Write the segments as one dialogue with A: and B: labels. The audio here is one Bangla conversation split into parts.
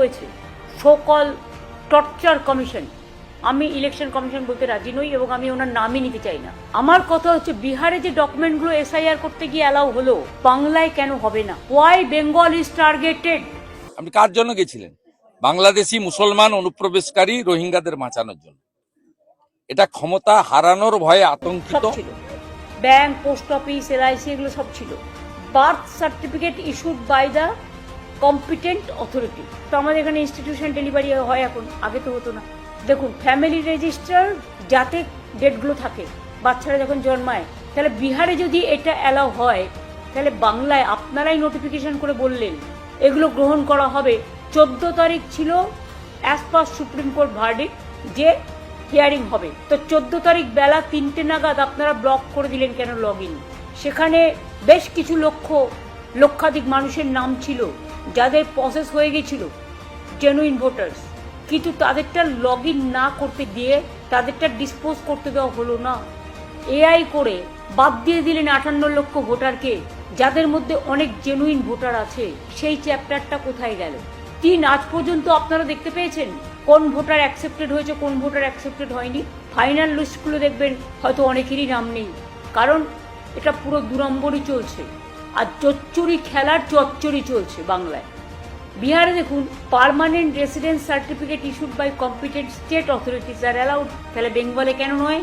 A: হয়েছে সোকল টর্চার কমিশন। আমি ইলেকশন কমিশন বলতে রাজি নই এবং আমি ওনার নামই নিতে চাই না। আমার কথা হচ্ছে বিহারে যে ডকুমেন্টগুলো এসআইআর করতে গিয়ে অ্যালাউ হলো, বাংলায় কেন হবে না? Why Bengal is targeted?
B: আপনি কার জন্য গেছিলেন? বাংলাদেশি মুসলমান অনুপ্রবেশকারী রোহিঙ্গাদের বাঁচানোর জন্য। এটা ক্ষমতা হারানোর ভয়ে
A: সব
B: আতঙ্কিত।
A: ছিল, ব্যাংক, পোস্ট অফিস, এলআইসি, এগুলো সব ছিল। Birth certificate issued by the competent authority. তো আমাদের এখানে ইনস্টিটিউশন ডেলিভারি হয় এখন, আগে তো হতো না। দেখুন, ফ্যামিলি রেজিস্টার যাতে ডেটগুলো থাকে, বাচ্চারা যখন জন্মায়, তাহলে বিহারে যদি এটা অ্যালাউ হয়, তাহলে বাংলায় আপনারাই নোটিফিকেশন করে বললেন এগুলো গ্রহণ করা হবে। 14 তারিখ ছিল as per supreme court verdict যে হিয়ারিং হবে। তো 14 তারিখ বেলা 3টে নাগাদ আপনারা ব্লক করে দিলেন কেন লগ ইন? সেখানে বেশ কিছু লক্ষাধিক মানুষের নাম ছিল যাদের প্রসেস হয়ে গেছিল, জেনুইন ভোটার্স, কিন্তু তাদেরটা লগ ইন না করতে দিয়ে তাদেরটা ডিসপোজ করতে দেওয়া হলো না। এআই করে বাদ দিয়ে দিলেন 58 লক্ষ ভোটারকে, যাদের মধ্যে অনেক জেনুইন ভোটার আছে। সেই চ্যাপ্টারটা কোথায় গেল? আজ পর্যন্ত আপনারা দেখতে পেয়েছেন কোন ভোটার অ্যাকসেপ্টেড হয়েছে, কোন ভোটার অ্যাকসেপ্টেড হয়নি? ফাইনাল লিস্টগুলো দেখবেন হয়তো অনেকেরই নাম নেই, কারণ এটা পুরো দুরম্বরই চলছে আর চচ্চড়ি খেলার চচ্চড়ি চলছে বাংলায়। বিহারে দেখুন, permanent residence certificate issued by competent state authorities are allowed. তাহলে বেঙ্গলে কেন নয়?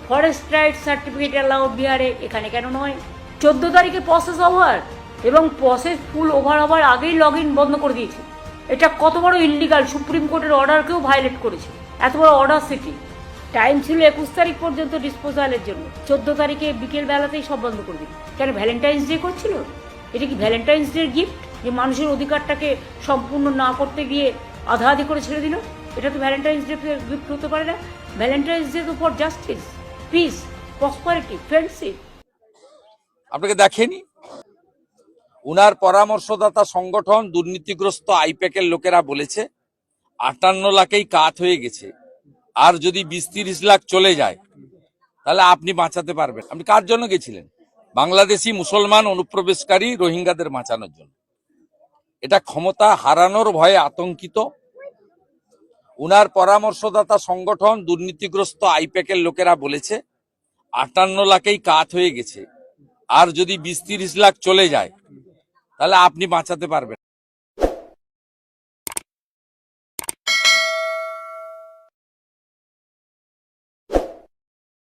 A: ফরেস্ট রাইটস সার্টিফিকেট অ্যালাউড বিহারে, এখানে কেন নয়? 14 তারিখে প্রসেস ওভার, এবং প্রসেস ফুল ওভার হওয়ার আগেই লগ ইন বন্ধ করে দিয়েছে। এটা কত বড় ইল্লিগাল! সুপ্রিম কোর্টের অর্ডারকেও ভায়োলেট করেছে। এত বড় অর্ডার সিটি। টাইম ছিল 21 তারিখ পর্যন্ত ডিসপোজালের জন্য, 14 তারিখে বিকেল বেলাতেই সব বন্ধ করে দিল। কেন? ভ্যালেন্টাইন্স ডে করছিল? এটা কি ভ্যালেন্টাইন্স ডে গিফট যে মানুষের অধিকারটাকে সম্পূর্ণ না করতে গিয়ে আধা আধি করে ছেড়ে দিল? এটা তো ভ্যালেন্টাইন্স ডে গিফট হতে পারে না। ভ্যালেন্টাইন্স ডে তো for justice, piece, prosperity, friendship.
B: আপনাকে দেখেনি? উনার পরামর্শদাতা সংগঠন দুর্নীতিগ্রস্ত আইপ্যাকের লোকেরা বলেছে 58 লাখেই কাত হয়ে গেছে, আর যদি 20-30 লাখ চলে যায় তাহলে আপনি বাঁচাতে পারবেন। আপনি কার জন্য গেছিলেন? বাংলাদেশি মুসলমান অনুপ্রবেশকারী রোহিঙ্গাদের বাঁচানোর জন্য। এটা ক্ষমতা হারানোর ভয়ে আতঙ্কিত। উনার পরামর্শদাতা সংগঠন দুর্নীতিগ্রস্ত আইপ্যাকের লোকেরা বলেছে 58 লাখেই কাত হয়ে গেছে, আর যদি 20-30 লাখ চলে যায় তাহলে আপনি বাঁচাতে পারবেন।